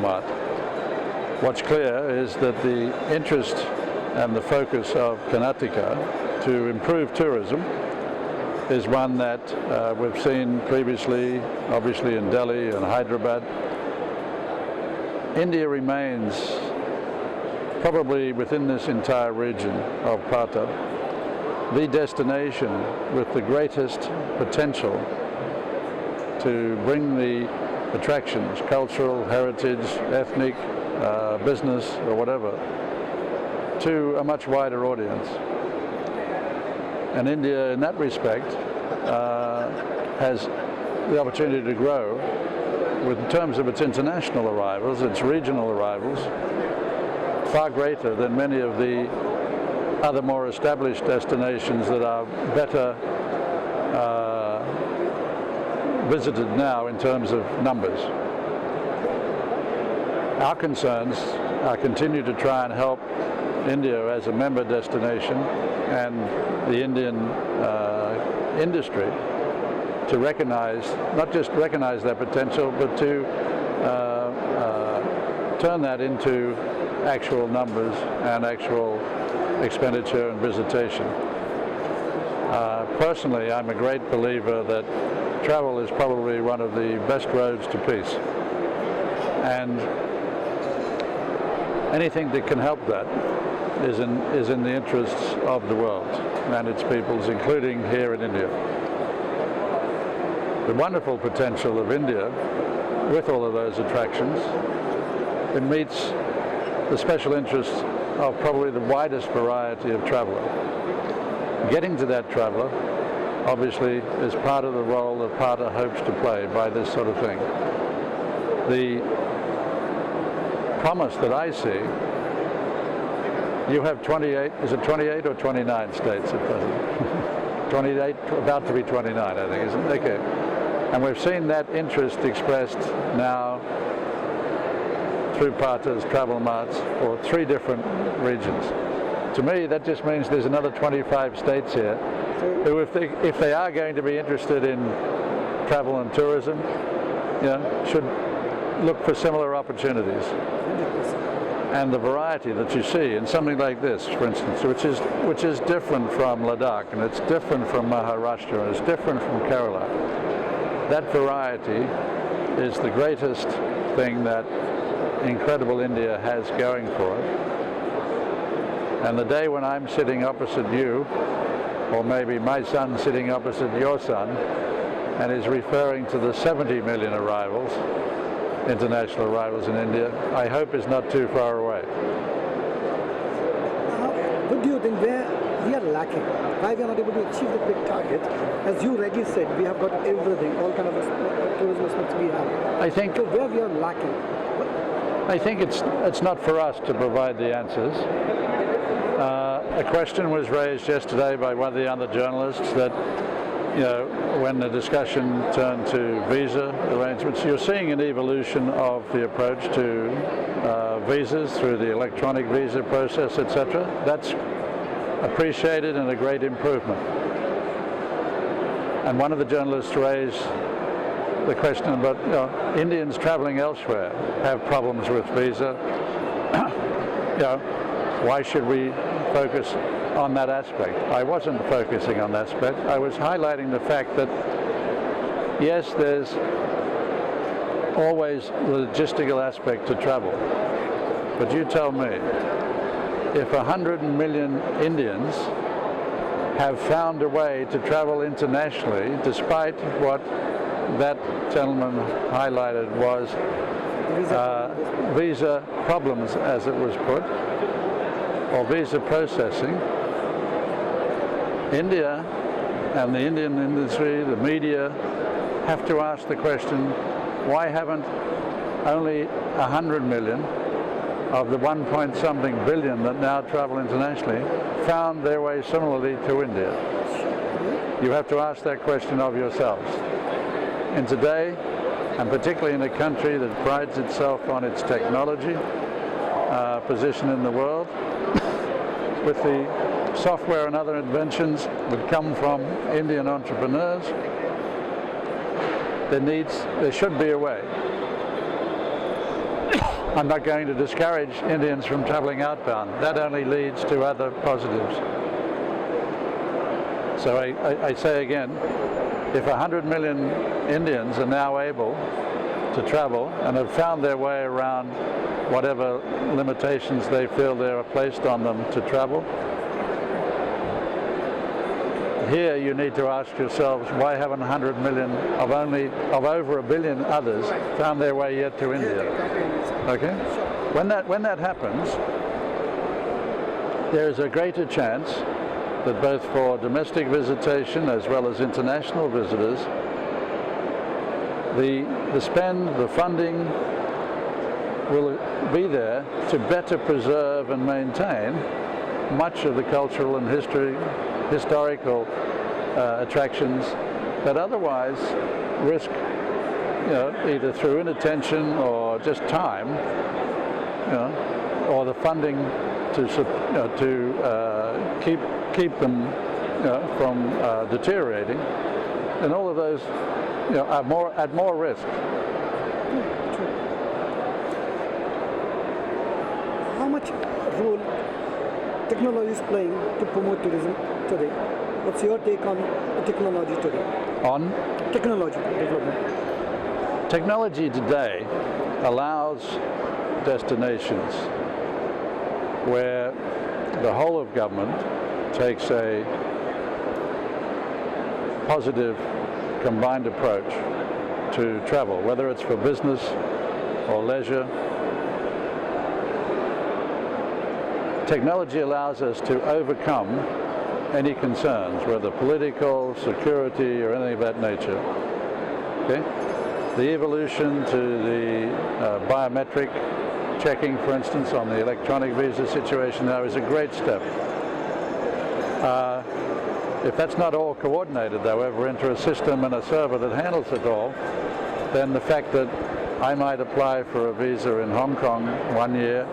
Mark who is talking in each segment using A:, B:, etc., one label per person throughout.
A: mart. What's clear is that the interest and the focus of Karnataka to improve tourism is one that we've seen previously, obviously in Delhi and Hyderabad. India remains probably within this entire region of Pata the destination with the greatest potential to bring the attractions, cultural, heritage, ethnic, business or whatever, to a much wider audience. And India in that respect has the opportunity to grow with in terms of its international arrivals, its regional arrivals, far greater than many of the other more established destinations that are better visited now in terms of numbers. Our concerns are continue to try and help India as a member destination and the Indian industry to recognize, not just recognize their potential, but to turn that into actual numbers and actual expenditure and visitation. Personally, I'm a great believer that travel is probably one of the best roads to peace. And anything that can help that is in the interests of the world and its peoples, including here in India. The wonderful potential of India, with all of those attractions, it meets the special interests of probably the widest variety of traveller. Getting to that traveller, obviously, is part of the role that Pata hopes to play by this sort of thing. The promise that I see, you have 28, is it 28 or 29 states at present? 28, about to be 29, I think, isn't it? Okay. And we've seen that interest expressed now through Pata's travel marts for 3 different regions. To me, that just means there's another 25 states here who, if they are going to be interested in travel and tourism, you know, should look for similar opportunities. And the variety that you see in something like this, for instance, which is different from Ladakh, and it's different from Maharashtra, and it's different from Kerala. That variety is the greatest thing that incredible India has going for it. And the day when I'm sitting opposite you, or maybe my son sitting opposite your son, and is referring to the 70 million arrivals, international arrivals in India, I hope is not too far away.
B: What do you think where we are lacking? Why we are not able to achieve the big target? As you rightly said, we have got everything, all kind of tourism aspects we have.
A: I think
B: so where we are lacking.
A: I think it's not for us to provide the answers. A question was raised yesterday by one of the other journalists that, you know, when the discussion turned to visa arrangements, you're seeing an evolution of the approach to visas through the electronic visa process, etc. That's appreciated and a great improvement. And one of the journalists raised the question about, you know, Indians traveling elsewhere have problems with visa. You know, why should we focus on that aspect? I wasn't focusing on that aspect. I was highlighting the fact that, yes, there's always the logistical aspect to travel. But you tell me, if 100 million Indians have found a way to travel internationally, despite what that gentleman highlighted was visa problems, as it was put, or visa processing, India and the Indian industry, the media, have to ask the question, why haven't only 100 million of the 1-point-something billion that now travel internationally found their way similarly to India? You have to ask that question of yourselves. And today, and particularly in a country that prides itself on its technology position in the world, with the software and other inventions that come from Indian entrepreneurs, there should be a way I'm not going to discourage Indians from traveling outbound. That only leads to other positives. So I say again, if 100 million Indians are now able to travel and have found their way around whatever limitations they feel there are placed on them to travel, here you need to ask yourselves, why haven't 100 million of over a billion others found their way yet to India? Okay? When that happens, there is a greater chance that both for domestic visitation as well as international visitors, the spend, the funding will be there to better preserve and maintain much of the cultural and historical attractions that otherwise risk, either through inattention or just time, or the funding to keep them from deteriorating, and all of those are at more risk.
B: How much role technology is playing to promote tourism today? What's your take on technology today?
A: On
B: Technology development.
A: technology today allows destinations where the whole of government takes a positive combined approach to travel, whether it's for business or leisure. Technology allows us to overcome any concerns, whether political, security, or anything of that nature. Okay? The evolution to the biometric checking, for instance, on the electronic visa situation now is a great step. If that's not all coordinated, however, into a system and a server that handles it all, then the fact that I might apply for a visa in Hong Kong 1 year,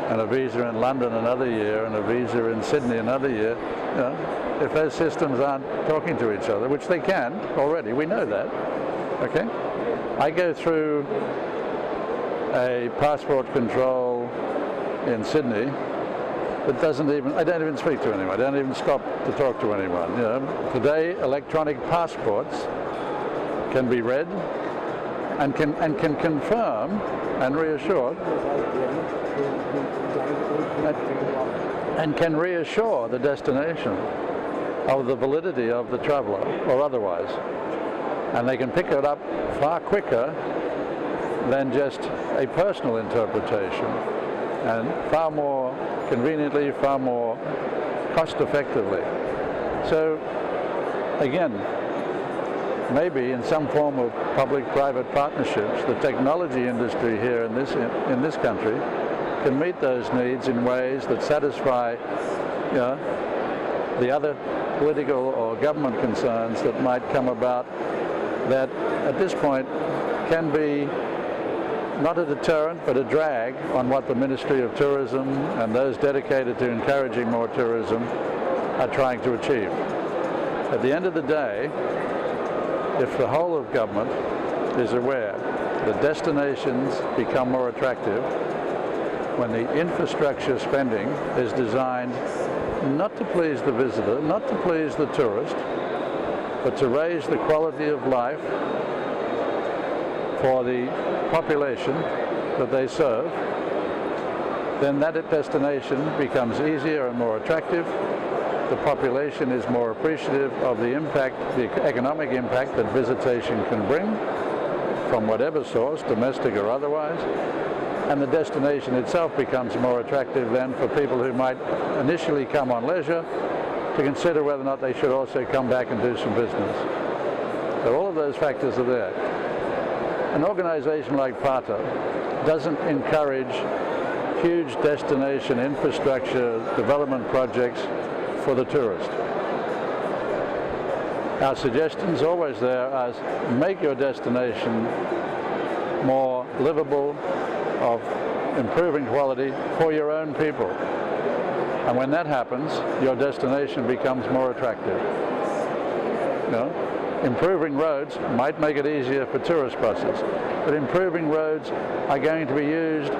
A: and a visa in London another year, and a visa in Sydney another year, if those systems aren't talking to each other, which they can already, we know that, okay? I go through a passport control in Sydney that I don't even speak to anyone, I don't even stop to talk to anyone. Today, electronic passports can be read and can confirm and reassure and can reassure the destination of the validity of the traveller or otherwise. And they can pick it up far quicker than just a personal interpretation, and far more conveniently, far more cost effectively. So again, maybe in some form of public-private partnerships, the technology industry here in this country can meet those needs in ways that satisfy the other political or government concerns that might come about, that at this point can be not a deterrent but a drag on what the Ministry of Tourism and those dedicated to encouraging more tourism are trying to achieve. At the end of the day, if the whole of government is aware that destinations become more attractive when the infrastructure spending is designed not to please the visitor, not to please the tourist, but to raise the quality of life for the population that they serve, then that destination becomes easier and more attractive. The population is more appreciative of the impact, the economic impact that visitation can bring from whatever source, domestic or otherwise, and the destination itself becomes more attractive then for people who might initially come on leisure to consider whether or not they should also come back and do some business. So all of those factors are there. An organization like PATA doesn't encourage huge destination infrastructure development projects for the tourist. Our suggestions always there are make your destination more livable, of improving quality for your own people. And when that happens, your destination becomes more attractive. improving roads might make it easier for tourist buses, but improving roads are going to be used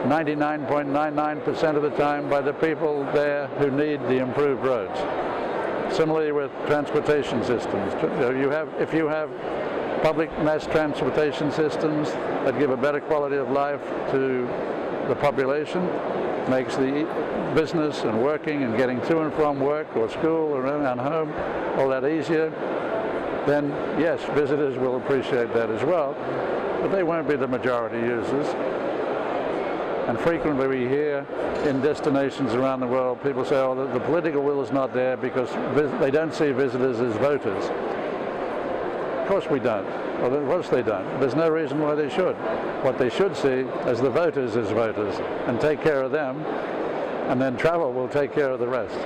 A: 99.99% of the time by the people there who need the improved roads. Similarly with transportation systems. If you have public mass transportation systems that give a better quality of life to the population, makes the business and working and getting to and from work or school or and home all that easier, then yes, visitors will appreciate that as well, but they won't be the majority users. And frequently we hear in destinations around the world, people say, oh, the political will is not there because they don't see visitors as voters. Of course we don't. Well, of course they don't. There's no reason why they should. What they should see as the voters is voters and take care of them, and then travel will take care of the rest.